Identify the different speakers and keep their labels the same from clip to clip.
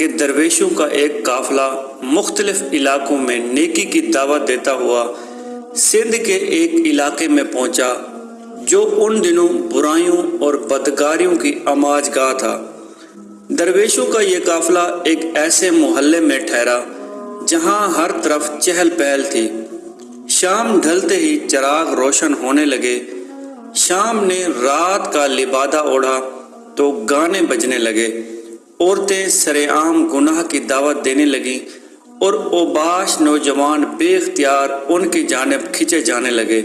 Speaker 1: کہ درویشوں کا ایک قافلہ مختلف علاقوں میں نیکی کی دعوت دیتا ہوا سندھ کے ایک علاقے میں پہنچا جو ان دنوں برائیوں اور بدکاریوں کی آماج گاہ تھا۔ درویشوں کا یہ قافلہ ایک ایسے محلے میں ٹھہرا جہاں ہر طرف چہل پہل تھی۔ شام ڈھلتے ہی چراغ روشن ہونے لگے۔ شام نے رات کا لبادہ اوڑھا تو گانے بجنے لگے۔ عورتیں سرعام گناہ کی دعوت دینے لگیں اور اوباش نوجوان بے اختیار ان کی جانب کھینچے جانے لگے۔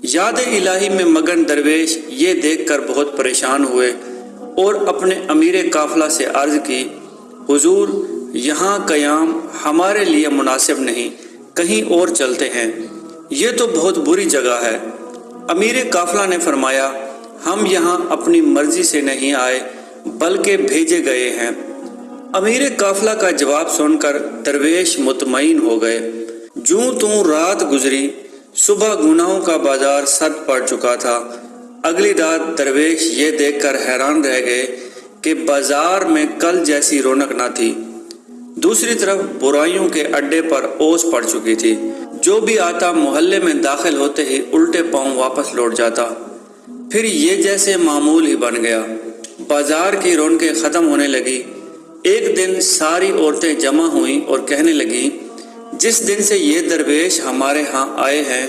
Speaker 1: یاد الہی میں مگن درویش یہ دیکھ کر بہت پریشان ہوئے اور اپنے امیر قافلہ سے عرض کی، حضور یہاں قیام ہمارے لیے مناسب نہیں، کہیں اور چلتے ہیں، یہ تو بہت بری جگہ ہے۔ امیر قافلہ نے فرمایا، ہم یہاں اپنی مرضی سے نہیں آئے بلکہ بھیجے گئے ہیں۔ امیر قافلہ کا جواب سن کر درویش مطمئن ہو گئے۔ جوں توں رات گزری، صبح گناہوں کا بازار سد پڑ چکا تھا۔ اگلی رات درویش یہ دیکھ کر حیران رہ گئے کہ بازار میں کل جیسی رونق نہ تھی۔ دوسری طرف برائیوں کے اڈے پر اوس پڑ چکی تھی۔ جو بھی آتا محلے میں داخل ہوتے ہی الٹے پاؤں واپس لوٹ جاتا۔ پھر یہ جیسے معمول ہی بن گیا۔ بازار کی رونقیں ختم ہونے لگی۔ ایک دن ساری عورتیں جمع ہوئیں اور کہنے لگیں، جس دن سے یہ درویش ہمارے ہاں آئے ہیں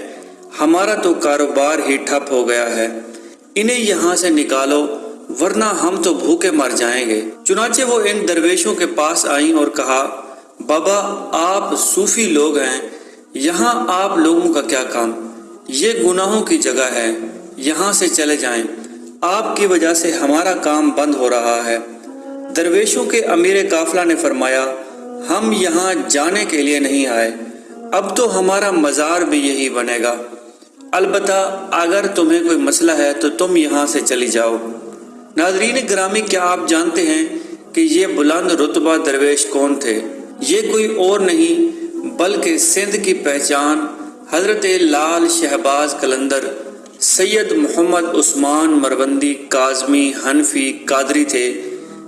Speaker 1: ہمارا تو کاروبار ہی ٹھپ ہو گیا ہے، انہیں یہاں سے نکالو ورنہ ہم تو بھوکے مر جائیں گے۔ چنانچہ وہ ان درویشوں کے پاس آئیں اور کہا، بابا آپ صوفی لوگ ہیں، یہاں آپ لوگوں کا کیا کام؟ یہ گناہوں کی جگہ ہے، یہاں سے چلے جائیں، آپ کی وجہ سے ہمارا کام بند ہو رہا ہے۔ درویشوں کے امیر قافلہ نے فرمایا، ہم یہاں جانے کے لیے نہیں آئے، اب تو ہمارا مزار بھی یہی بنے گا، البتہ اگر تمہیں کوئی مسئلہ ہے تو تم یہاں سے چلی جاؤ۔ ناظرین گرامی، کیا آپ جانتے ہیں کہ یہ بلند رتبہ درویش کون تھے؟ یہ کوئی اور نہیں بلکہ سندھ کی پہچان حضرت لال شہباز قلندر سید محمد عثمان مروندی کاظمی حنفی قادری تھے،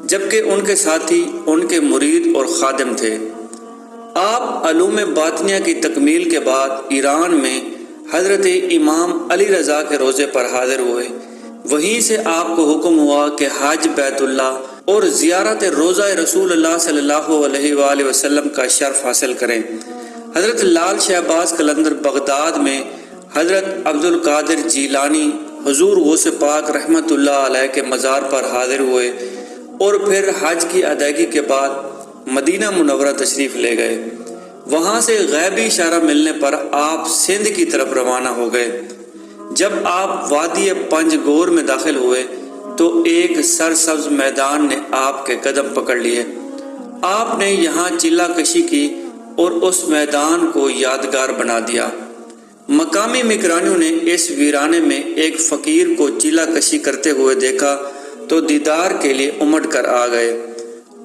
Speaker 1: جبکہ ان کے ساتھی ان کے مرید اور خادم تھے۔ آپ علوم باطنیہ کی تکمیل کے بعد ایران میں حضرت امام علی رضا کے روضے پر حاضر ہوئے۔ وہیں سے آپ کو حکم ہوا کہ حج بیت اللہ اور زیارت روضہ رسول اللہ صلی اللہ علیہ وآلہ وسلم کا شرف حاصل کریں۔ حضرت لال شہباز قلندر بغداد میں حضرت عبد القادر جیلانی حضور غوث پاک رحمۃ اللہ علیہ کے مزار پر حاضر ہوئے اور پھر حج کی ادائیگی کے بعد مدینہ منورہ تشریف لے گئے۔ وہاں سے غیبی اشارہ ملنے پر آپ سندھ کی طرف روانہ ہو گئے۔ جب آپ وادی پنج گور میں داخل ہوئے تو ایک سرسبز میدان نے آپ کے قدم پکڑ لیے۔ آپ نے یہاں چلہ کشی کی اور اس میدان کو یادگار بنا دیا۔ مقامی مکرانیوں نے اس ویرانے میں ایک فقیر کو چلہ کشی کرتے ہوئے دیکھا تو دیدار کے لیے امٹ کر آ گئے۔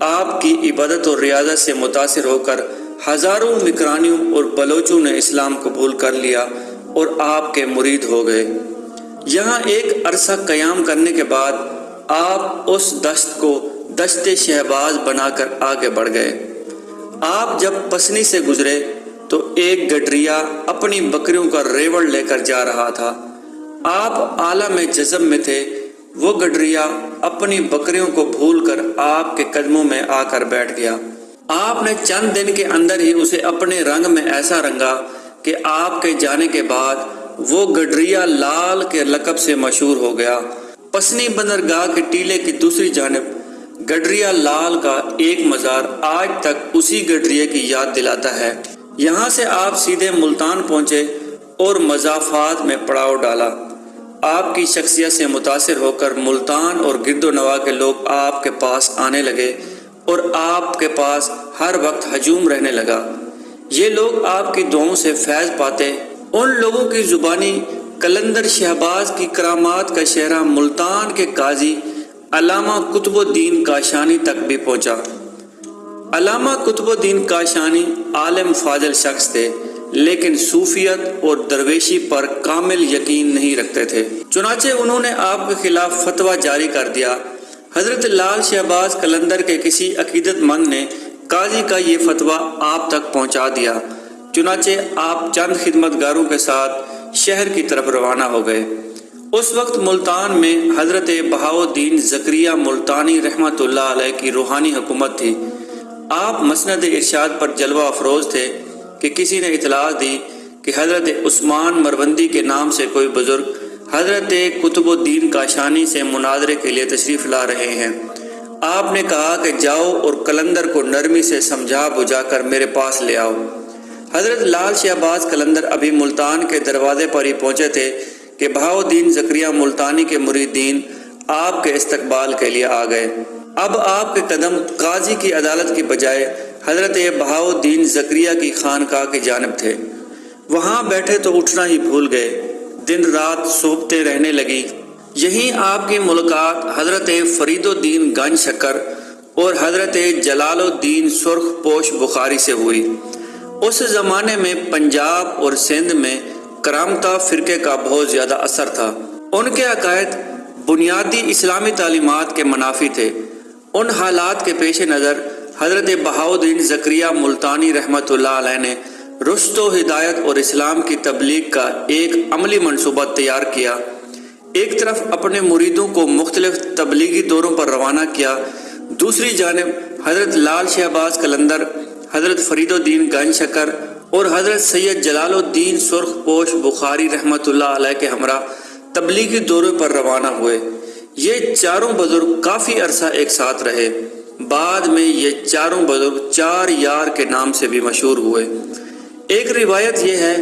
Speaker 1: آپ کی عبادت اور ریاضت سے متاثر ہو کر ہزاروں مکرانیوں اور بلوچوں نے اسلام قبول کر لیا اور آپ کے مرید ہو گئے۔ یہاں ایک عرصہ قیام کرنے کے بعد آپ اس دشت کو دشت شہباز بنا کر آگے بڑھ گئے۔ آپ جب پسنی سے گزرے تو ایک گڈریا اپنی بکریوں کا ریوڑ لے کر جا رہا تھا۔ آپ عالم جذب میں تھے۔ وہ گڈریا اپنی بکریوں کو بھول کر آپ کے قدموں میں آ کر بیٹھ گیا۔ آپ نے چند دن کے اندر ہی اسے اپنے رنگ میں ایسا رنگا کہ آپ کے جانے کے بعد وہ گڈریا لال کے لقب سے مشہور ہو گیا۔ پسنی بندرگاہ کے ٹیلے کی دوسری جانب گڈریا لال کا ایک مزار آج تک اسی گڈریے کی یاد دلاتا ہے۔ یہاں سے آپ سیدھے ملتان پہنچے اور مضافات میں پڑاؤ ڈالا۔ آپ کی شخصیت سے متاثر ہو کر ملتان اور گرد و نواح کے لوگ آپ کے پاس آنے لگے اور آپ کے پاس ہر وقت ہجوم رہنے لگا۔ یہ لوگ آپ کی دعاؤں سے فیض پاتے۔ ان لوگوں کی زبانی قلندر شہباز کی کرامات کا شہرہ ملتان کے قاضی علامہ قطب الدین کاشانی تک بھی پہنچا۔ علامہ قطب الدین کاشانی عالم فاضل شخص تھے، لیکن صوفیت اور درویشی پر کامل یقین نہیں رکھتے تھے۔ چنانچہ انہوں نے آپ کے خلاف فتویٰ جاری کر دیا۔ حضرت لال شہباز قلندر کے کسی عقیدت مند نے قاضی کا یہ فتویٰ آپ تک پہنچا دیا، چنانچہ آپ چند خدمتگاروں کے ساتھ شہر کی طرف روانہ ہو گئے۔ اس وقت ملتان میں حضرت بہاؤالدین زکریا ملتانی رحمۃ اللہ علیہ کی روحانی حکومت تھی۔ آپ مسند ارشاد پر جلوہ افروز تھے کہ کسی نے اطلاع دی کہ حضرت عثمان مروندی کے نام سے کوئی بزرگ حضرت قطب الدین کاشانی سے مناظرے کے لیے تشریف لا رہے ہیں۔ آپ نے کہا کہ جاؤ اور قلندر کو نرمی سے سمجھا بجھا کر میرے پاس لے آؤ۔ حضرت لال شہباز قلندر ابھی ملتان کے دروازے پر ہی پہنچے تھے کہ بہاؤالدین زکریا ملتانی کے مریدین آپ کے استقبال کے لیے آ گئے۔ اب آپ کے قدم قاضی کی عدالت کی بجائے حضرت بہاؤالدین زکریا کی خانقاہ کی جانب تھے۔ وہاں بیٹھے تو اٹھنا ہی بھول گئے، دن رات صحبتیں رہنے لگی۔ یہیں آپ کی ملاقات حضرت فرید الدین گنج شکر اور حضرت جلال الدین سرخ پوش بخاری سے ہوئی۔ اس زمانے میں پنجاب اور سندھ میں کرامتہ فرقے کا بہت زیادہ اثر تھا۔ ان کے عقائد بنیادی اسلامی تعلیمات کے منافی تھے۔ ان حالات کے پیش نظر حضرت بہاؤالدین زکریا ملتانی رحمۃ اللہ علیہ نے رشد و ہدایت اور اسلام کی تبلیغ کا ایک عملی منصوبہ تیار کیا۔ ایک طرف اپنے مریدوں کو مختلف تبلیغی دوروں پر روانہ کیا، دوسری جانب حضرت لال شہباز قلندر، حضرت فرید الدین گنج شکر اور حضرت سید جلال الدین سرخ پوش بخاری رحمۃ اللہ علیہ کے ہمراہ تبلیغی دورے پر روانہ ہوئے۔ یہ چاروں بزرگ کافی عرصہ ایک ساتھ رہے۔ بعد میں یہ چاروں بزرگ چار یار کے نام سے بھی مشہور ہوئے۔ ایک روایت یہ ہے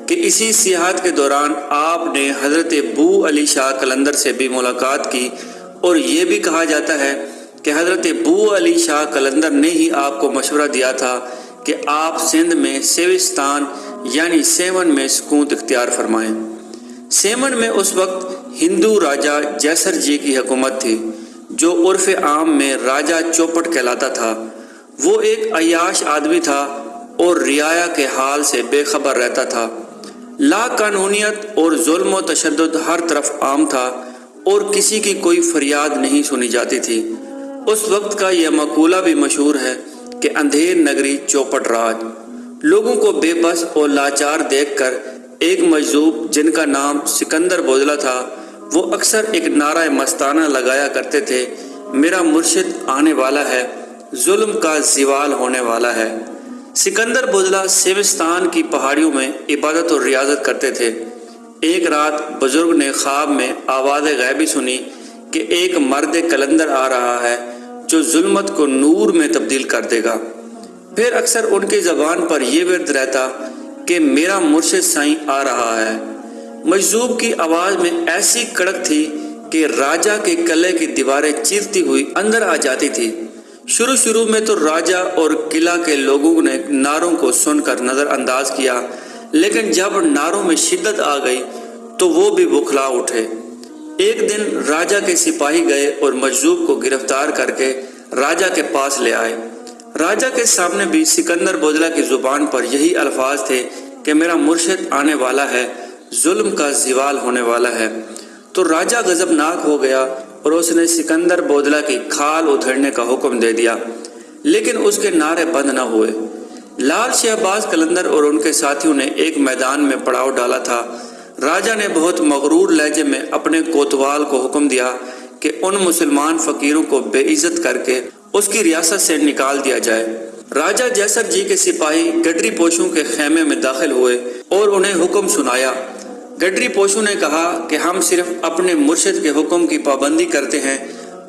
Speaker 1: کہ اسی سیاحت کے دوران آپ نے حضرت بو علی شاہ قلندر سے بھی ملاقات کی، اور یہ بھی کہا جاتا ہے کہ حضرت بو علی شاہ قلندر نے ہی آپ کو مشورہ دیا تھا کہ آپ سندھ میں سیوستان یعنی سیون میں سکونت اختیار فرمائیں۔ سیون میں اس وقت ہندو راجہ جیسر جی کی حکومت تھی، جو عرف عام میں راجہ چوپٹ کہلاتا تھا۔ وہ ایک عیاش آدمی تھا اور رعایا کے حال سے بے خبر رہتا تھا۔ لا قانونیت اور ظلم و تشدد ہر طرف عام تھا اور کسی کی کوئی فریاد نہیں سنی جاتی تھی۔ اس وقت کا یہ مقولہ بھی مشہور ہے کہ اندھیر نگری چوپٹ راج۔ لوگوں کو بے بس اور لاچار دیکھ کر ایک مجذوب جن کا نام سکندر بوزلا تھا، وہ اکثر ایک نعرہ مستانہ لگایا کرتے تھے، میرا مرشد آنے والا ہے، ظلم کا زوال ہونے والا ہے۔ سکندر بوزلا سیوستان کی پہاڑیوں میں عبادت اور ریاضت کرتے تھے۔ ایک رات بزرگ نے خواب میں آواز غیبی سنی کہ ایک مرد قلندر آ رہا ہے جو ظلمت کو نور میں تبدیل کر دے گا۔ پھر اکثر ان کی زبان پر یہ ورد رہتا کہ میرا مرشد سائیں آ رہا ہے۔ مجذوب کی آواز میں ایسی کڑک تھی کہ راجہ کے قلعے کی دیواریں چیرتی ہوئی اندر آ جاتی تھی۔ شروع میں تو راجہ اور قلعہ کے لوگوں نے نعروں کو سن کر نظر انداز کیا، لیکن جب نعروں میں شدت آ گئی تو وہ بھی بکھلا اٹھے۔ ایک دن راجہ کے سپاہی گئے اور مجذوب کو گرفتار کر کے راجہ کے پاس لے آئے۔ راجہ کے سامنے بھی سکندر بوزلا کی زبان پر یہی الفاظ تھے کہ میرا مرشد آنے والا ہے، ظلم کا زوال ہونے والا ہے۔ تو راجہ غضبناک ہو گیا اور اس نے سکندر بوزلا کی کھال ادھیڑنے کا حکم دے دیا، لیکن اس کے نعرے بند نہ ہوئے۔ لال شہباز قلندر اور ان کے ساتھیوں نے ایک میدان میں پڑاؤ ڈالا تھا۔ راجہ نے بہت مغرور لہجے میں اپنے کوتوال کو حکم دیا کہ ان مسلمان فقیروں کو بے عزت کر کے اس کی ریاست سے نکال دیا جائے۔ راجہ جیسر جی کے سپاہی گڈری پوشوں کے خیمے میں داخل ہوئے اور انہیں حکم سنایا۔ گڈری پوشوں نے کہا کہ ہم صرف اپنے مرشد کے حکم کی پابندی کرتے ہیں،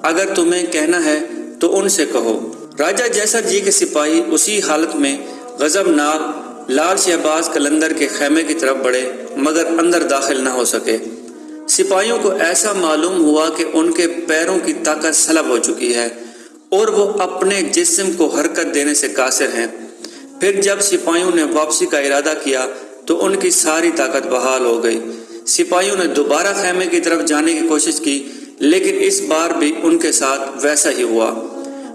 Speaker 1: اگر تمہیں کہنا ہے تو ان سے کہو۔ راجہ جیسر جی کے سپاہی اسی حالت میں غضبناک لال شہباز قلندر کے خیمے کی طرف بڑھے، مگر اندر داخل نہ ہو سکے۔ سپاہیوں کو ایسا معلوم ہوا کہ ان کے پیروں کی طاقت سلب ہو چکی ہے اور وہ اپنے جسم کو حرکت دینے سے قاصر ہیں۔ پھر جب سپاہیوں نے واپسی کا ارادہ کیا تو ان کی ساری طاقت بحال ہو گئی۔ سپاہیوں نے دوبارہ خیمے کی طرف جانے کی کوشش کی، لیکن اس بار بھی ان کے ساتھ ویسا ہی ہوا۔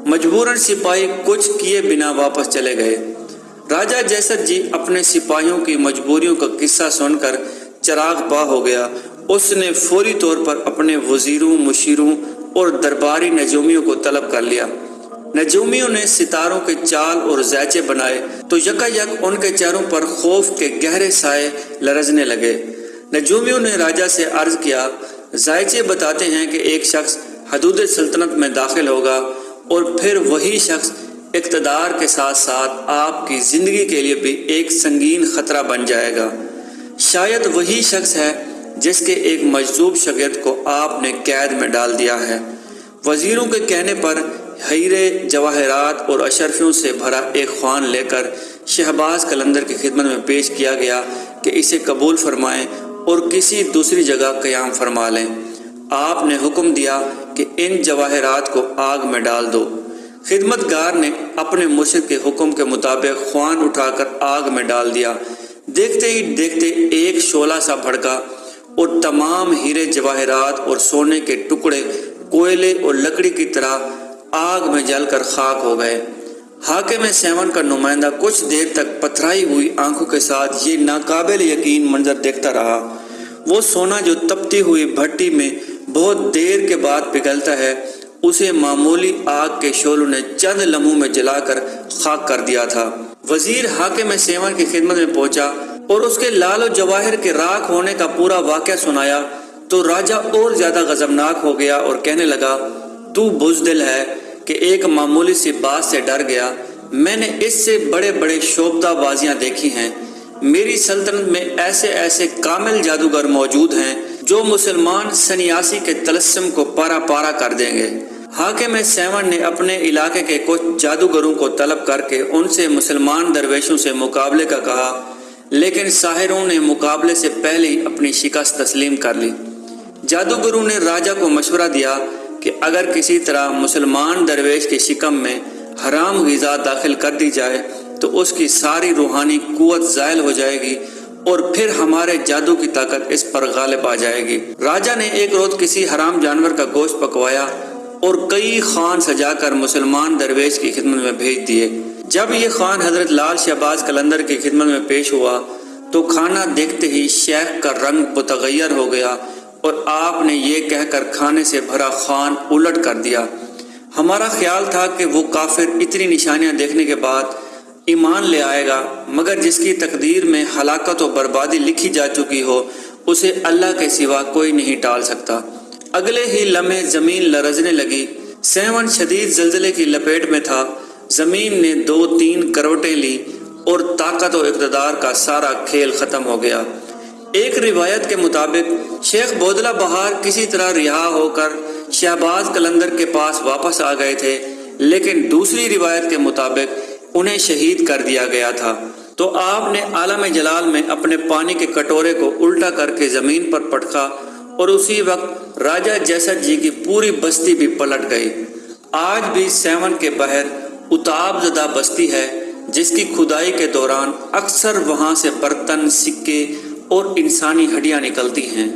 Speaker 1: مجبوراً سپاہی کچھ کیے بنا واپس چلے گئے۔ راجہ جیسر جی اپنے سپاہیوں کی مجبوریوں کا قصہ سن کر چراغ باں ہو گیا۔ اس نے فوری طور پر اپنے وزیروں، مشیروں اور درباری نجومیوں کو طلب کر لیا۔ نجومیوں نے ستاروں کے چال اور زیچے بنائے تو یکا یک ان کے چہروں پر خوف کے گہرے سائے لرزنے لگے۔ نجومیوں نے راجا سے عرض کیا، زائچے بتاتے ہیں کہ ایک شخص حدود سلطنت میں داخل ہوگا اور پھر وہی شخص اقتدار کے ساتھ ساتھ آپ کی زندگی کے لیے بھی ایک سنگین خطرہ بن جائے گا۔ شاید وہی شخص ہے جس کے ایک مجذوب شاگرد کو آپ نے قید میں ڈال دیا ہے۔ وزیروں کے کہنے پر ہیرے، جواہرات اور اشرفیوں سے بھرا ایک خوان لے کر شہباز قلندر کی خدمت میں پیش کیا گیا کہ اسے قبول فرمائیں اور کسی دوسری جگہ قیام فرما لیں۔ آپ نے حکم دیا کہ ان جواہرات کو آگ میں ڈال دو۔ خدمتگار نے اپنے مرشد کے حکم کے مطابق خوان اٹھا کر آگ میں ڈال دیا۔ دیکھتے ہی دیکھتے ایک شعلہ سا بھڑکا اور تمام ہیرے، جواہرات اور سونے کے ٹکڑے کوئلے اور لکڑی کی طرح آگ میں جل کر خاک ہو گئے۔ حاکم سیون کا نمائندہ کچھ دیر تک پتھرائی ہوئی آنکھوں کے ساتھ یہ ناقابل یقین منظر دیکھتا رہا۔ وہ سونا جو تپتی ہوئی بھٹی میں بہت دیر کے بعد پگھلتا ہے، اسے معمولی آگ کے شعلوں نے چند لمحوں میں جلا کر خاک کر دیا تھا۔ وزیر حاکم سیون کی خدمت میں پہنچا اور اس کے لال و جواہر کے راکھ ہونے کا پورا واقعہ سنایا تو راجا اور زیادہ غضبناک ہو گیا اور کہنے لگا، تو بزدل ہے کہ ایک معمولی سی بات سے ڈر گیا۔ میں نے اس سے بڑے بڑے شعبدہ بازیاں دیکھی ہیں۔ میری سلطنت میں ایسے ایسے کامل جادوگر موجود ہیں جو مسلمان سنیاسی کے طلسم کو پارا پارا کر دیں گے۔ حاکم سیون نے اپنے علاقے کے کچھ جادوگروں کو طلب کر کے ان سے مسلمان درویشوں سے مقابلے کا کہا، لیکن ساحروں نے مقابلے سے پہلے ہی اپنی شکست تسلیم کر لی۔ جادوگروں نے راجا کو مشورہ دیا کہ اگر کسی طرح مسلمان درویش کے شکم میں حرام غذا داخل کر دی جائے تو اس کی ساری روحانی قوت زائل ہو جائے گی اور پھر ہمارے جادو کی طاقت اس پر غالب آ جائے گی۔ راجا نے ایک روز کسی حرام جانور کا گوشت پکوایا اور کئی خوان سجا کر مسلمان درویش کی خدمت میں بھیج دیے۔ جب یہ خوان حضرت لال شہباز قلندر کی خدمت میں پیش ہوا تو کھانا دیکھتے ہی شیخ کا رنگ متغیر ہو گیا اور آپ نے یہ کہہ کر کھانے سے بھرا خوان الٹ کر دیا۔ ہمارا خیال تھا کہ وہ کافر اتنی نشانیاں دیکھنے کے بعد ایمان لے آئے گا، مگر جس کی تقدیر میں ہلاکت و بربادی لکھی جا چکی ہو اسے اللہ کے سوا کوئی نہیں ٹال سکتا۔ اگلے ہی لمحے زمین لرزنے لگی۔ سیون شدید زلزلے کی لپیٹ میں تھا۔ زمین نے 2-3 کروٹیں لی اور طاقت و اقتدار کا سارا کھیل ختم ہو گیا۔ ایک روایت کے مطابق شیخ بودلہ بہار کسی طرح رہا ہو کر شہباز قلندر کے پاس واپس آ گئے تھے، لیکن دوسری روایت کے مطابق انہیں شہید کر دیا گیا تھا۔ تو آپ نے عالم جلال میں اپنے پانی کے کٹورے کو الٹا کر کے زمین پر پٹکا اور اسی وقت راجہ جیسر جی کی پوری بستی بھی پلٹ گئی۔ آج بھی سیون کے بحر اتاب زدہ بستی ہے جس کی کھدائی کے دوران اکثر وہاں سے برتن، سکے اور انسانی ہڈیاں نکلتی ہیں۔